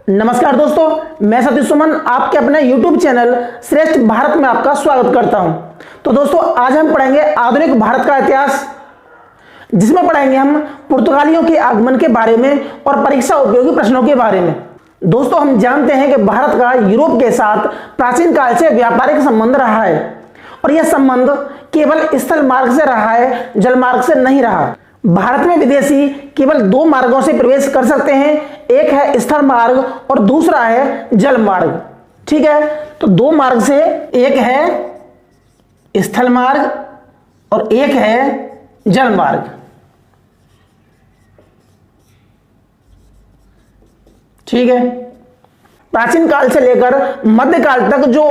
नमस्कार दोस्तों, मैं सतीश सुमन आपके अपने YouTube चैनल श्रेष्ठ भारत में आपका स्वागत करता हूं। तो दोस्तों, आज हम पढ़ेंगे आधुनिक भारत का इतिहास, जिसमें पढ़ेंगे हम पुर्तगालियों के आगमन के बारे में और परीक्षा उपयोगी प्रश्नों के बारे में। दोस्तों, हम जानते हैं कि भारत का यूरोप के साथ प्राचीन काल से व्यापारिक संबंध रहा है और यह संबंध केवल स्थल मार्ग से रहा है, जल मार्ग से नहीं रहा। भारत में विदेशी केवल दो मार्गों से प्रवेश कर सकते हैं, एक है स्थल मार्ग और दूसरा है जल मार्ग। ठीक है, तो दो मार्ग से, एक है स्थल मार्ग और एक है जल मार्ग। ठीक है, प्राचीन काल से लेकर मध्यकाल तक जो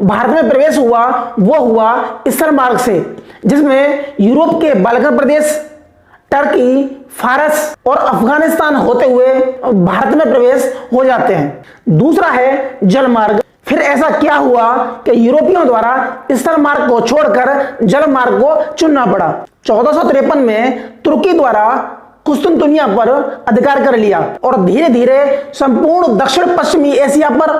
भारत में प्रवेश हुआ वो हुआ स्थल मार्ग से, जिसमें यूरोप के बाल्कन प्रदेश, टर्की, फारस और अफगानिस्तान होते हुए भारत में प्रवेश हो जाते हैं। दूसरा है जल मार्ग। फिर ऐसा क्या हुआ कि यूरोपियों द्वारा स्थल मार्ग को छोड़कर जल मार्ग को चुनना पड़ा। 1453 में तुर्की द्वारा कुस्तुनतुनिया पर अधिकार कर लिया और धीरे धीरे संपूर्ण दक्षिण पश्चिमी एशिया पर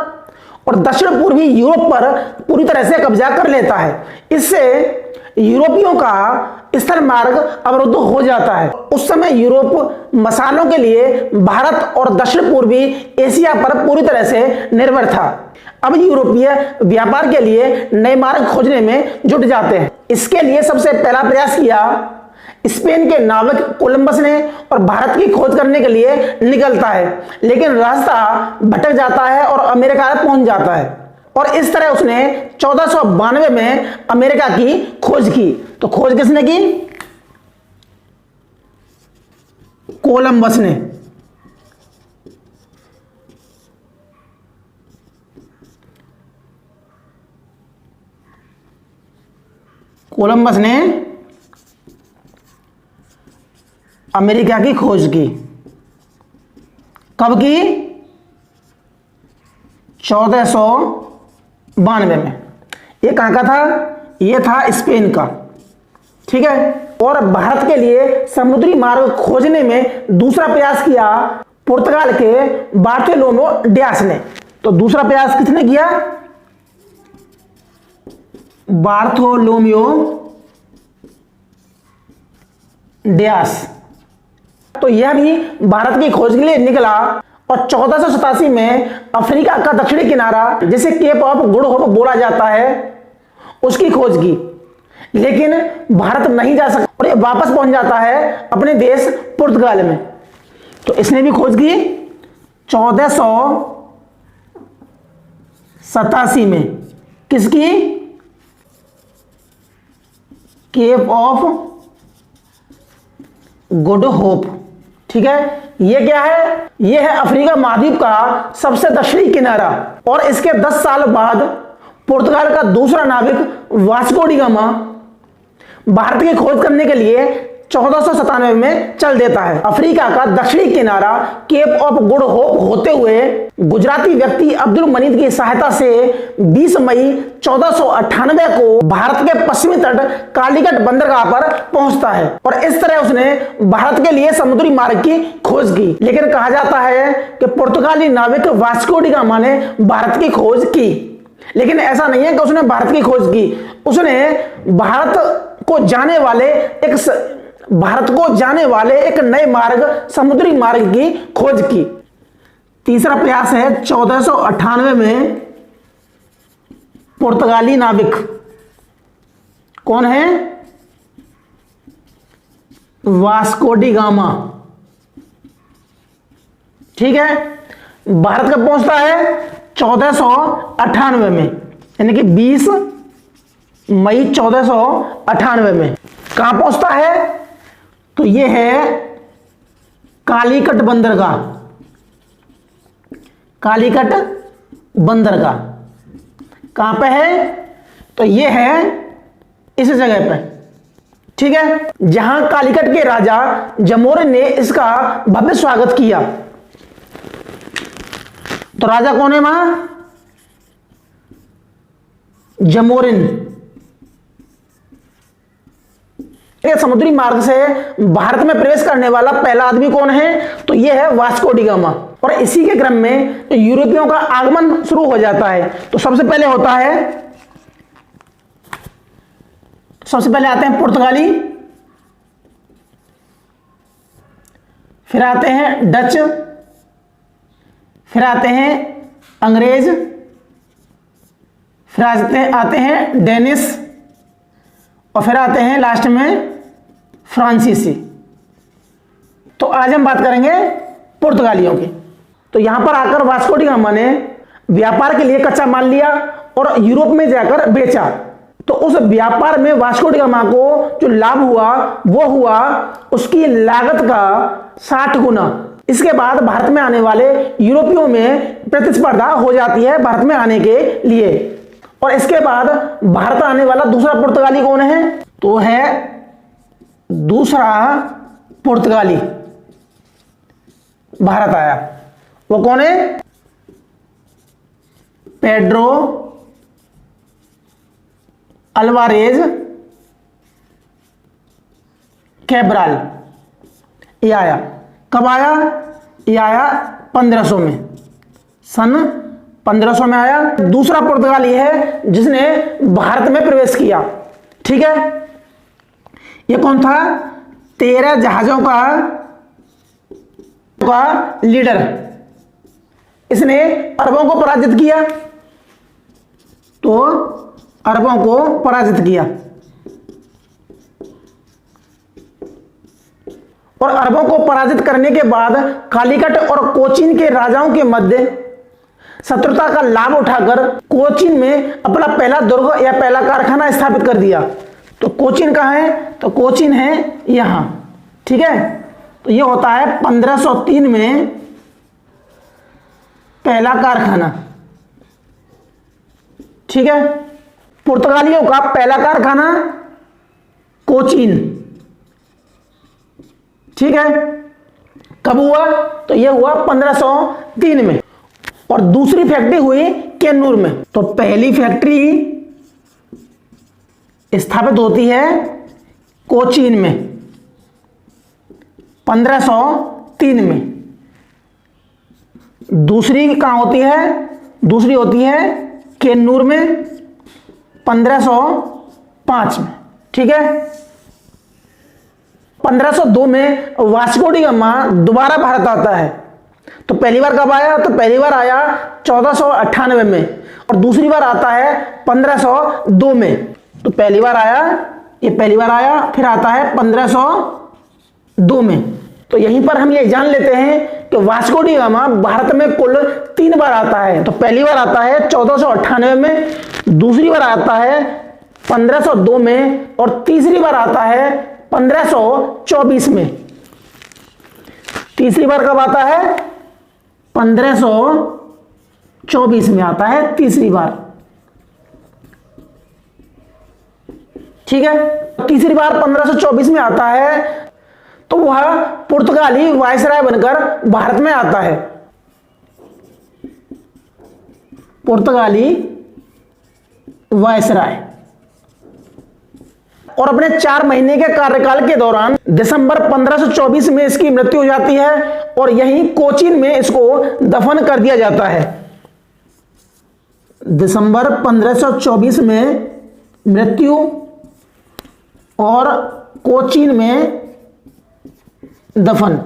और दक्षिण पूर्वी यूरोप पर पूरी तरह से कब्जा कर लेता है। इससे यूरोपियों का स्थल मार्ग अवरुद्ध हो जाता है। उस समय यूरोप मसालों के लिए भारत और दक्षिण पूर्वी एशिया पर पूरी तरह से निर्भर था। अब यूरोपीय व्यापार के लिए नए मार्ग खोजने में जुट जाते हैं। इसके लिए सबसे पहला प्रयास किया स्पेन के नाविक कोलंबस ने और भारत की खोज करने के लिए निकलता है, लेकिन रास्ता भटक जाता है और अमेरिका पहुंच जाता है। और इस तरह उसने 1492 में अमेरिका की खोज की। तो खोज किसने की? कोलंबस ने। कोलंबस ने अमेरिका की खोज की। कब की? 1492 में। ये कहां का था? ये था स्पेन का। ठीक है, और भारत के लिए समुद्री मार्ग खोजने में दूसरा प्रयास किया पुर्तगाल के बार्थोलोमेओ डियास ने। तो दूसरा प्रयास किसने किया? बार्थोलोमेओ डियास। तो यह भी भारत की खोज के लिए निकला और 1487 में अफ्रीका का दक्षिणी किनारा, जिसे केप ऑफ गुड होप बोला जाता है, उसकी खोज की। लेकिन भारत नहीं जा सकता और ये वापस पहुंच जाता है अपने देश पुर्तगाल में। तो इसने भी खोज की 1487 में। किसकी? Cape of good hope. ठीक है, ये क्या है? ये है अफ्रीका महाद्वीप का सबसे दक्षिणी किनारा। और इसके 10 साल बाद पुर्तगाल का दूसरा नाविक वास्को डी गामा भारत की खोज करने के लिए 1497 में चल देता है। अफ्रीका का दक्षिणी किनारा केप ऑफ गुड होप होते हुए गुजराती व्यक्ति अब्दुल मनीद की सहायता से 20 मई 1498 को भारत के पश्चिमी तट कालीकट बंदरगाह पर पहुंचता है और इस तरह उसने भारत के लिए समुद्री मार्ग की खोज की। लेकिन कहा जाता है कि पुर्तगाली नाविक वास्को डी गामा ने भारत की खोज की, लेकिन ऐसा नहीं है कि उसने भारत की खोज की। उसने भारत को जाने वाले एक नए मार्ग, समुद्री मार्ग की खोज की। तीसरा प्रयास है 1498 में पुर्तगाली नाविक। कौन है? Vasco D gamma. ठीक है, भारत कब पहुंचता है? 1498 में, यानी कि 20 मई 1498 में। कहां पहुंचता है? तो यह है कालीकट बंदरगाह। कालीकट बंदरगाह कहां पे है? तो यह है इस जगह पे। ठीक है, जहां कालीकट के राजा जमोरिन ने इसका भव्य स्वागत किया। तो राजा कौन है वहां? जमोरिन। समुद्री मार्ग से भारत में प्रवेश करने वाला पहला आदमी कौन है? तो यह है वास्को डी गामा। और इसी के क्रम में यूरोपियों का आगमन शुरू हो जाता है। तो सबसे पहले आते हैं पुर्तगाली, फिर आते हैं डच, फिर आते हैं अंग्रेज, फिर आते हैं डेनिश, और फिर आते हैं लास्ट में फ्रांसीसी। तो आज हम बात करेंगे पुर्तगालियों की। तो यहां पर आकर वास्को डी गामा ने व्यापार के लिए कच्चा माल लिया और यूरोप में जाकर बेचा। तो उस व्यापार में वास्को डी गामा को जो लाभ हुआ वो हुआ उसकी लागत का 60 गुना। इसके बाद भारत में आने वाले यूरोपियों में प्रतिस्पर्धा हो जाती है भारत में आने के लिए। और इसके बाद भारत आने वाला दूसरा पुर्तगाली कौन है? तो है दूसरा पुर्तगाली भारत आया, वो कौन है? Pedro Alvarez Cabral. ये आया कब आया? ये आया 1500 में, सन 1500 में आया। दूसरा पुर्तगाली है जिसने भारत में प्रवेश किया। ठीक है, ये कौन था? 13 जहाजों का लीडर। इसने अरबों को पराजित किया। तो अरबों को पराजित किया और अरबों को पराजित करने के बाद कालीकट और कोचीन के राजाओं के मध्य शत्रुता का लाभ उठाकर कोचीन में अपना पहला दुर्ग या पहला कारखाना स्थापित कर दिया। तो कोचीन कहां है? तो कोचीन है यहां। ठीक है, तो ये होता है 1503 में पहला कारखाना। ठीक है, पुर्तगालियों का पहला कारखाना कोचीन। ठीक है, कब हुआ? तो यह हुआ 1503 में। और दूसरी फैक्ट्री हुई केन्नूर में। तो पहली फैक्ट्री स्थापित होती है कोचीन में 1503 में। दूसरी कहां होती है? दूसरी होती है केन्नूर में 1505 में। ठीक है, 1502 में वास्को डी गामा दोबारा भारत आता है। तो पहली बार कब आया? तो पहली बार आया 1498 में और दूसरी बार आता है 1502 में। तो पहली बार आया, ये पहली बार आया, फिर आता है 1502 में। तो यहीं पर हम ये जान लेते हैं कि वास्को डी गामा भारत में कुल 3 बार आता है। तो पहली बार आता है 1498 में, दूसरी बार आता है 1502 में और तीसरी बार आता है 1524 में। तीसरी बार कब आता है? 1524 में आता है तीसरी बार। ठीक है, तीसरी बार 1524 में आता है तो वह पुर्तगाली वायसराय बनकर भारत में आता है। पुर्तगाली वायसराय। और अपने 4 महीने के कार्यकाल के दौरान दिसंबर 1524 में इसकी मृत्यु हो जाती है और यहीं कोचीन में इसको दफन कर दिया जाता है। दिसंबर 1524 में मृत्यु और कोचीन में दफन।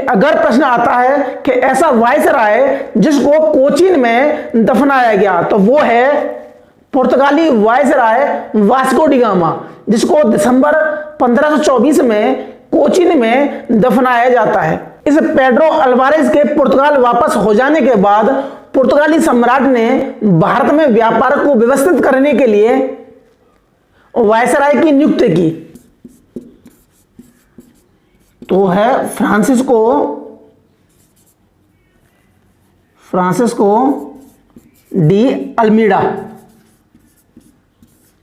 अगर प्रश्न आता है कि ऐसा वायसराय जिसको कोचीन में दफनाया गया तो वो है पुर्तगाली वायसराय वास्को डी गामा, जिसको दिसंबर 1524 में कोचीन में दफनाया जाता है। इस पेड्रो अल्वारेज के पुर्तगाल वापस हो जाने के बाद पुर्तगाली सम्राट ने भारत में व्यापार को व्यवस्थित करने के लिए वायसराय की नियुक्ति की। तो है फ्रांसिस्को डी अल्मीडा।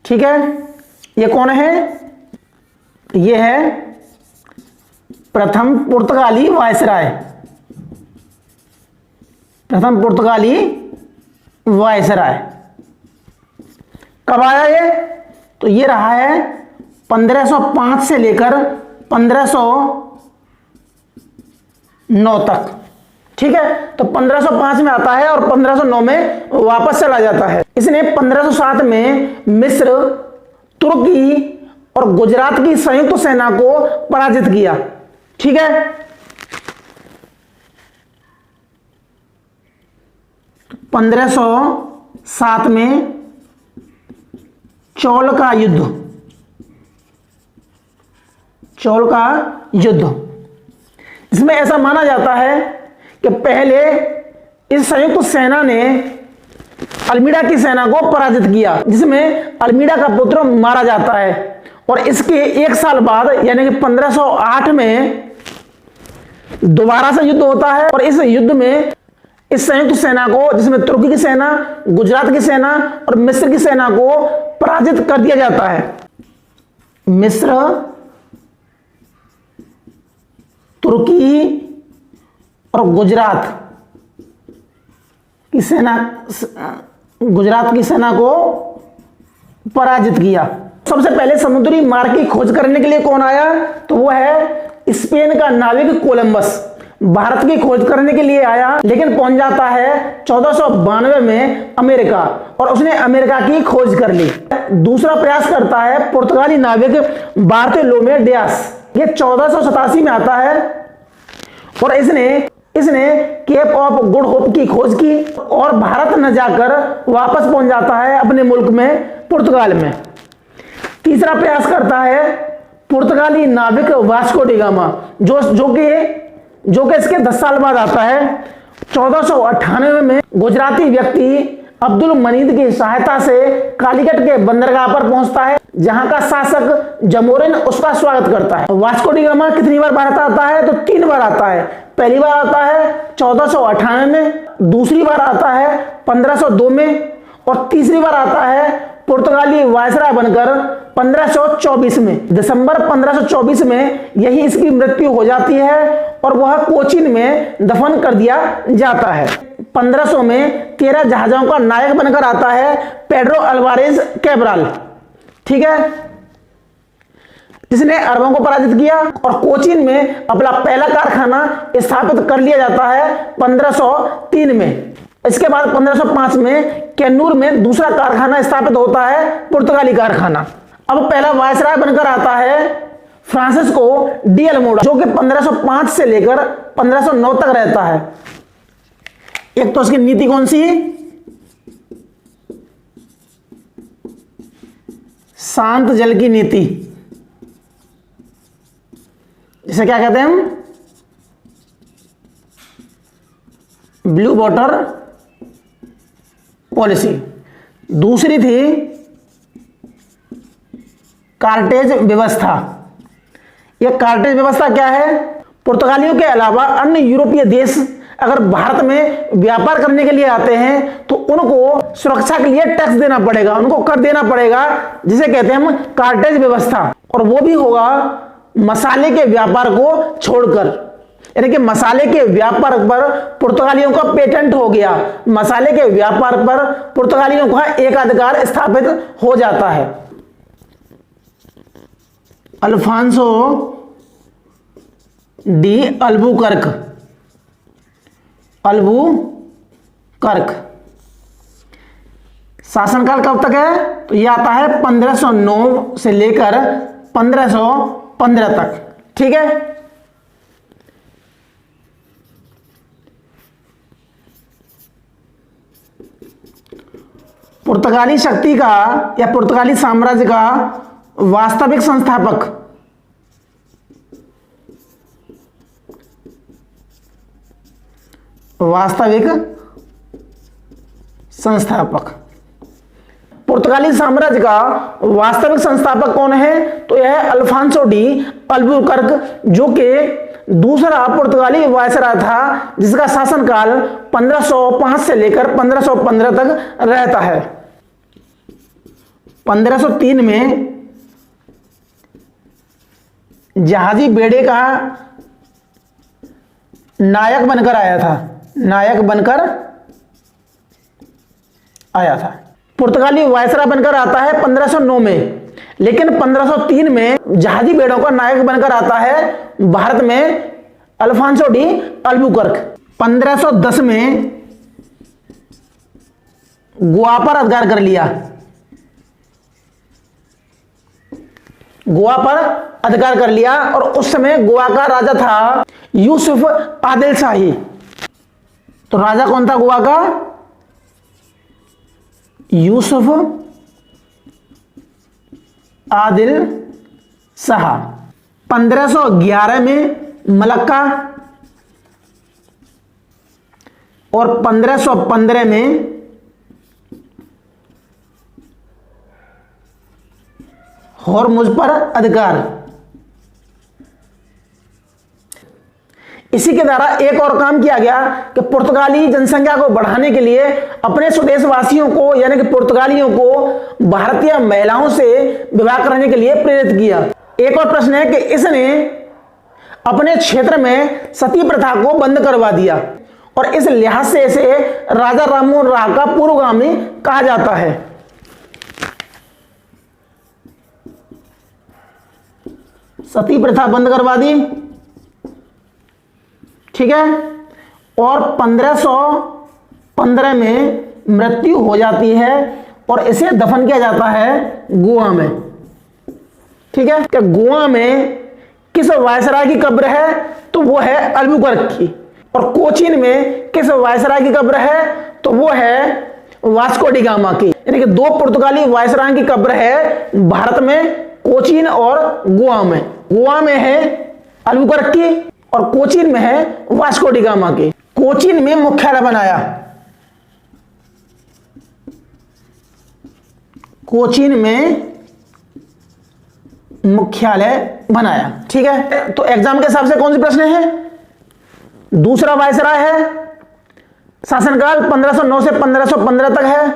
ठीक है, ये कौन है? ये है प्रथम पुर्तगाली वायसराय। प्रथम पुर्तगाली वायसराय कब आया ये? तो ये रहा है 1505 से लेकर 1509 तक। ठीक है, तो 1505 में आता है और 1509 में वापस चला जाता है। इसने 1507 में मिस्र, तुर्की और गुजरात की संयुक्त सेना को पराजित किया। ठीक है, 1507 में चौल का युद्ध, इसमें ऐसा माना जाता है कि पहले इस संयुक्त सेना ने अल्मीडा की सेना को पराजित किया, जिसमें अल्मीडा का पुत्र मारा जाता है, और इसके एक साल बाद यानी कि 1508 में दोबारा से युद्ध होता है, और इस युद्ध में इस संयुक्त सेना को, जिसमें तुर्की की सेना, गुजरात की सेना और मिस्र की सेना को पराजित कर दिया जाता है। मिस्र, तुर्की और गुजरात की सेना को पराजित किया। सबसे पहले समुद्री मार्ग की खोज करने के लिए कौन आया? तो वो है स्पेन का नाविक कोलंबस। भारत की खोज करने के लिए आया, लेकिन पहुंच जाता है 1492 में अमेरिका, और उसने अमेरिका की खोज कर ली। दूसरा प्रयास करता है पुर्तगाली नाविक बार्तोलोमे डियास। ये 1487 में आता है, और इसने केप ऑफ गुड होप की खोज की, और भारत न जाकर वापस पहुंच जाता है अपने मुल्क में, पुर्तगाल में। तीसरा प्रयास करता है पुर्तगाली नाविक वास्को डी गामा, जो कि इसके 10 साल बाद आता है। 1498 में गुजराती व्यक्ति अब्दुल मनीद की सहायता से कालीकट के बंदरगाह पर पहुंचता है, जहां का शासक जमोरिन उसका स्वागत करता है। वास्को डी गामा कितनी बार भारत आता है? तो 3 बार आता है। पहली बार आता है 1498 में, दूसरी बार आता है 1502 में, और तीसरी बार आता है पुर्तगाली वायसराय बनकर 1524 में। दिसंबर 1524 में यही इसकी मृत्यु हो जाती है, और वह कोचीन में दफन कर दिया जाता है। 1500 में 13 जहाजों का नायक बनकर आता है पेड्रो अल्वारेज कैब्राल। ठीक है, जिसने अरबों को पराजित किया, और कोचीन में अपना पहला कारखाना स्थापित कर लिया जाता है 1503 में। इसके बाद 1505 में कैन्नूर में दूसरा कारखाना स्थापित होता है, पुर्तगाली कारखाना। अब पहला वायसराय बनकर आता है फ्रांसिस्को डी अल्मोड़ा, जो कि 1505 से लेकर 1509 तक रहता है। एक तो उसकी नीति कौन सी? शांत जल की नीति, इसे क्या कहते हैं हम? Blue water policy. दूसरी थी कार्टेज व्यवस्था। यह कार्टेज व्यवस्था क्या है? पुर्तगालियों के अलावा अन्य यूरोपीय देश अगर भारत में व्यापार करने के लिए आते हैं तो उनको सुरक्षा के लिए टैक्स देना पड़ेगा, उनको कर देना पड़ेगा, जिसे कहते हैं हम कार्टेज व्यवस्था। और वो भी होगा मसाले के व्यापार को छोड़कर, यानी कि मसाले के व्यापार पर पुर्तगालियों का पेटेंट हो गया, मसाले के व्यापार पर पुर्तगालियों का एकाधिकार स्थापित हो जाता है। अल्फांसो डी अल्बुकर्क शासनकाल कब तक है? तो यह आता है 1509 से लेकर 1515 तक। ठीक है, पुर्तगाली शक्ति का या पुर्तगाली साम्राज्य का वास्तविक संस्थापक पुर्तगाली साम्राज्य का वास्तविक संस्थापक कौन है? तो यह है अल्फांसो डी अल्बुकर्क, जो कि दूसरा पुर्तगाली वायसराय था, जिसका शासनकाल 1505 से लेकर 1515 तक रहता है। 1503 में जहाजी बेड़े का नायक बनकर आया था। पुर्तगाली वायसराय बनकर आता है 1509 में, लेकिन 1503 में जहाजी बेड़ों का नायक बनकर आता है भारत में अल्फांसो डी अल्बुकर्क। 1510 में गोवा पर अधिकार कर लिया। गोवा पर अधिकार कर लिया और उस समय गोवा का राजा था यूसुफ आदिल शाही। तो राजा कौन था गोवा का? यूसुफ आदिल शाह। 1511 में मलक्का और 1515 में हॉर्मुज पर अधिकार। इसी के द्वारा एक और काम किया गया कि पुर्तगाली जनसंख्या को बढ़ाने के लिए अपने स्वदेशवासियों को यानी कि पुर्तगालियों को भारतीय महिलाओं से विवाह कराने के लिए प्रेरित किया। एक और प्रश्न है कि इसने अपने क्षेत्र में सती प्रथा को बंद करवा दिया और इस लिहाज से इसे राजा राममोहन राय का पूर्वगामी कहा जाता है। सती प्रथा बंद करवा दी, ठीक है। और 1515 में मृत्यु हो जाती है और इसे दफन किया जाता है गोवा में, ठीक है। कि गोवा में किस वायसराय की कब्र है? तो वो है अल्बुकर्क। और कोचीन में किस वायसराय की कब्र है? तो वो है वास्को डी गामा की। यानी कि दो पुर्तगाली वायसराय की कब्र है भारत में, कोचीन और गोवा में। गोवा में है अल्बुकर्क की और कोचीन में है वास्को डी गामा की। कोचीन में मुख्यालय बनाया, कोचीन में मुख्यालय बनाया, ठीक है। तो एग्जाम के हिसाब से कौन से प्रश्न है? दूसरा वायसराय है, शासनकाल 1509 से 1515 तक है।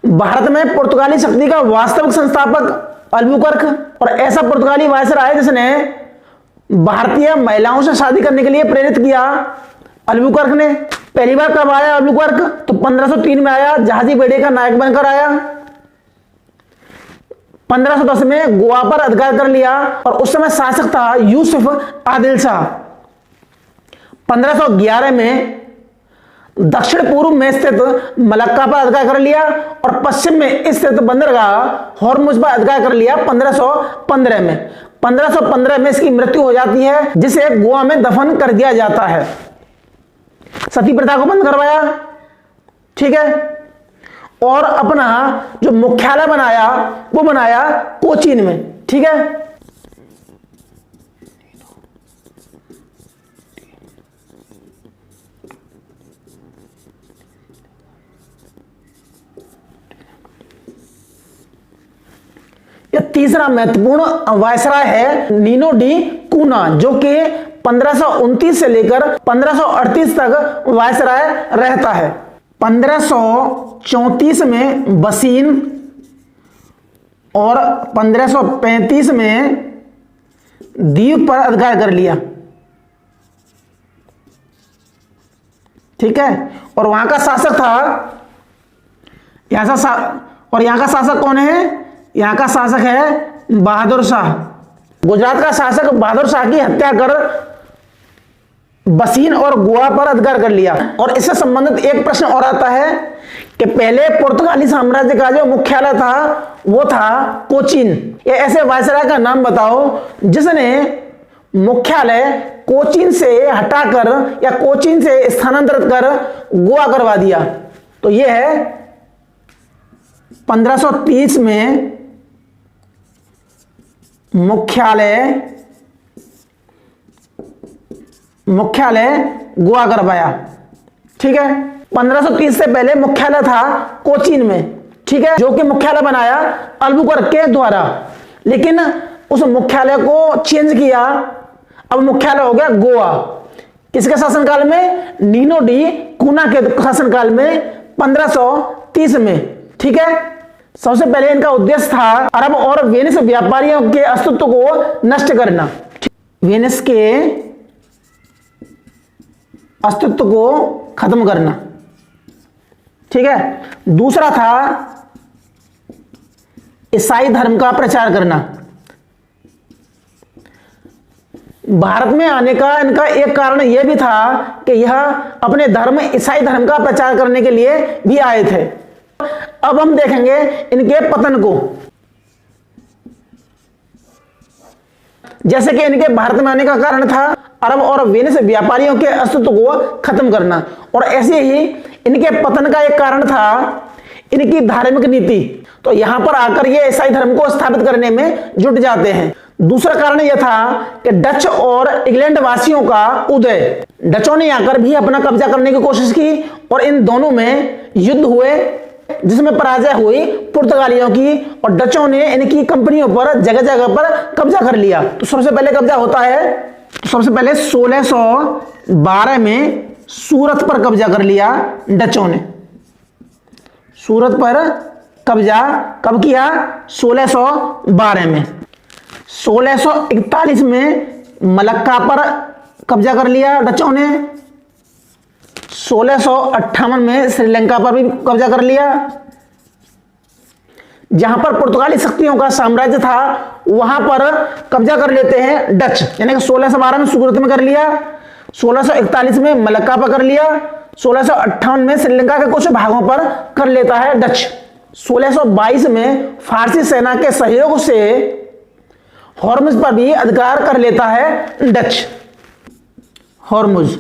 भारत में पुर्तगाली शक्ति का वास्तविक संस्थापक अल्बुकर्क। और ऐसा पुर्तगाली वायसराय जिसने भारतीय महिलाओं से शादी करने के लिए प्रेरित किया अल्बुकर्क ने। पहली बार कब आया अल्बुकर्क? तो 1503 में आया, जहाजी बेड़े का नायक बनकर आया। 1510 में गोवा पर अधिकार कर लिया और उस समय शासक था यूसुफ आदिल शाह। 1511 में दक्षिण पूर्व में स्थित मलक्का पर अधिकार कर लिया और पश्चिम में स्थित बंदरगाह हॉर्मुज पर अधिकार कर लिया 1515 में। 1515 में इसकी मृत्यु हो जाती है, जिसे गोवा में दफन कर दिया जाता है। सती प्रथा को बंद करवाया, ठीक है। और अपना जो मुख्यालय बनाया वो बनाया कोचीन में, ठीक है। यह तीसरा महत्वपूर्ण वायसराय है नीनो डी कूना, जो कि 1529 से लेकर 1538 तक वायसराय रहता है। 1534 में बसीन और 1535 में द्वीप पर अधिकार कर लिया, ठीक है। और वहां का शासक था, और यहां का शासक कौन है? यहां का शासक है बहादुर शाह। गुजरात का शासक बहादुर शाह की हत्या कर बसीन और गोवा पर अधिकार कर लिया। और इससे संबंधित एक प्रश्न और आता है कि पहले पुर्तगाली साम्राज्य का जो मुख्यालय था वो था कोचीन। ये ऐसे वायसराय का नाम बताओ जिसने मुख्यालय कोचीन से हटाकर या कोचीन से स्थानांतरित कर गोवा करवा दिया। तो यह है 1530 में मुख्यालय गोवा करवाया, ठीक है। 1530 से पहले मुख्यालय था कोचीन में, ठीक है, जो कि मुख्यालय बनाया अल्बुकर्क के द्वारा। लेकिन उस मुख्यालय को चेंज किया, अब मुख्यालय हो गया गोवा। किसके शासनकाल में? नीनो डी कूना के शासनकाल में 1530 में, ठीक है। सबसे पहले इनका उद्देश्य था अरब और वेनिस व्यापारियों के अस्तित्व को नष्ट करना, वेनिस के अस्तित्व को खत्म करना, ठीक है। दूसरा था ईसाई धर्म का प्रचार करना। भारत में आने का इनका एक कारण यह भी था कि यह अपने धर्म ईसाई धर्म का प्रचार करने के लिए भी आए थे। अब हम देखेंगे इनके पतन को। जैसे कि इनके भारत में आने का कारण था अरब और वेनिस व्यापारियों के अस्तित्व को खत्म करना, और ऐसे ही इनके पतन का एक कारण था इनकी धार्मिक नीति। तो यहां पर आकर ये ईसाई धर्म को स्थापित करने में जुट जाते हैं। दूसरा कारण यह था कि डच और इंग्लैंड वासियों का उदय। डचों ने आकर भी अपना कब्जा करने की कोशिश की और इन दोनों में युद्ध हुए जिसमें पराजय हुई पुर्तगालियों की, और डचों ने इनकी कंपनियों पर जगह जगह पर कब्जा कर लिया। तो सबसे पहले कब्जा होता है, तो सबसे पहले 1612 में सूरत पर कब्जा कर लिया डचों ने। सूरत पर कब्जा कब किया? 1612 में। 1641 में मलक्का पर कब्जा कर लिया डचों ने। 1658 में श्रीलंका पर भी कब्जा कर लिया। जहां पर पुर्तगाली शक्तियों का साम्राज्य था वहां पर कब्जा कर लेते हैं डच, यानी कि 1612 में सूरत में कर लिया, 1641 में मलक्का पर कर लिया, 1658 में श्रीलंका के कुछ भागों पर कर लेता है डच। 1622 में फारसी सेना के सहयोग से हॉर्मुज पर भी अधिकार कर लेता है डच। हॉर्मुज,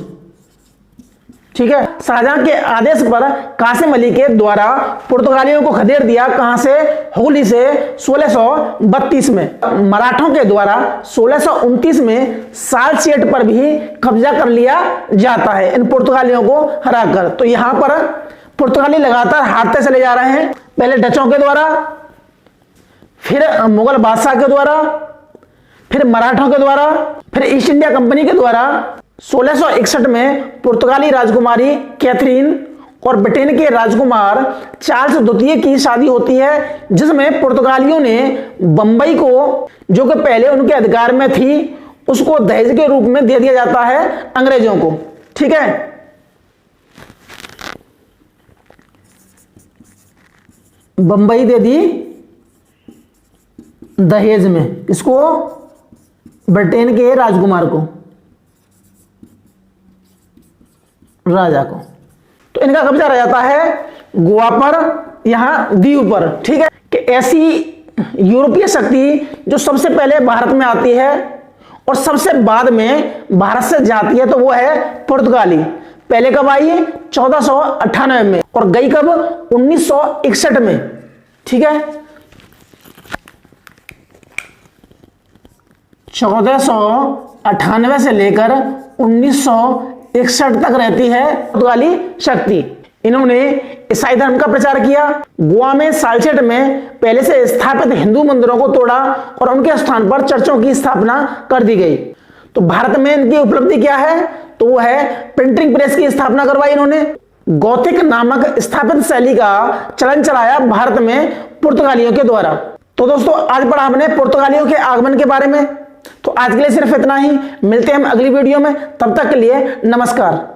ठीक है। शाहजहां के आदेश पर कासिम अली के द्वारा पुर्तगालियों को खदेड़ दिया। कहां से? हुगली से 1632 में। मराठों के द्वारा 1629 में सालचेट पर भी कब्जा कर लिया जाता है इन पुर्तगालियों को हराकर। तो यहां पर पुर्तगाली लगातार हारते चले जा रहे हैं, पहले डचों के द्वारा, फिर मुगल बादशाह के द्वारा, फिर मराठों के द्वारा, फिर ईस्ट इंडिया कंपनी के द्वारा। 1661 में पुर्तगाली राजकुमारी कैथरीन और ब्रिटेन के राजकुमार चार्ल्स द्वितीय की शादी होती है, जिसमें पुर्तगालियों ने बंबई को, जो कि पहले उनके अधिकार में थी, उसको दहेज के रूप में दे दिया जाता है अंग्रेजों को। ठीक है, बंबई दे दी दहेज में, इसको ब्रिटेन के राजकुमार को, राजा को। तो इनका कब्जा रह जाता है गोवा पर, यहां दीव पर। ठीक है, कि ऐसी यूरोपीय शक्ति जो सबसे पहले भारत में आती है और सबसे बाद में भारत से जाती है, तो वो है पुर्तगाली। पहले कब आई है? 1498 में, और गई कब? 1961 में। ठीक है, 1498 से लेकर 1961 तक रहती है पुर्तगाली शक्ति। इन्होंने ईसाई धर्म का प्रचार किया। गोवा में सालचेट में पहले से स्थापित हिंदू मंदिरों को तोड़ा और उनके स्थान पर चर्चों की स्थापना कर दी गई। तो भारत में इनकी उपलब्धि क्या है? तो वो है प्रिंटिंग प्रेस की स्थापना करवाई इन्होंने। गौथिक नामक स्थापित शैली का चलन चलाया भारत में पुर्तगालियों के द्वारा। तो दोस्तों, आज पढ़ा हमने पुर्तगालियों के आगमन के बारे में। तो आज के लिए सिर्फ इतना ही, मिलते हैं हम अगली वीडियो में, तब तक के लिए नमस्कार।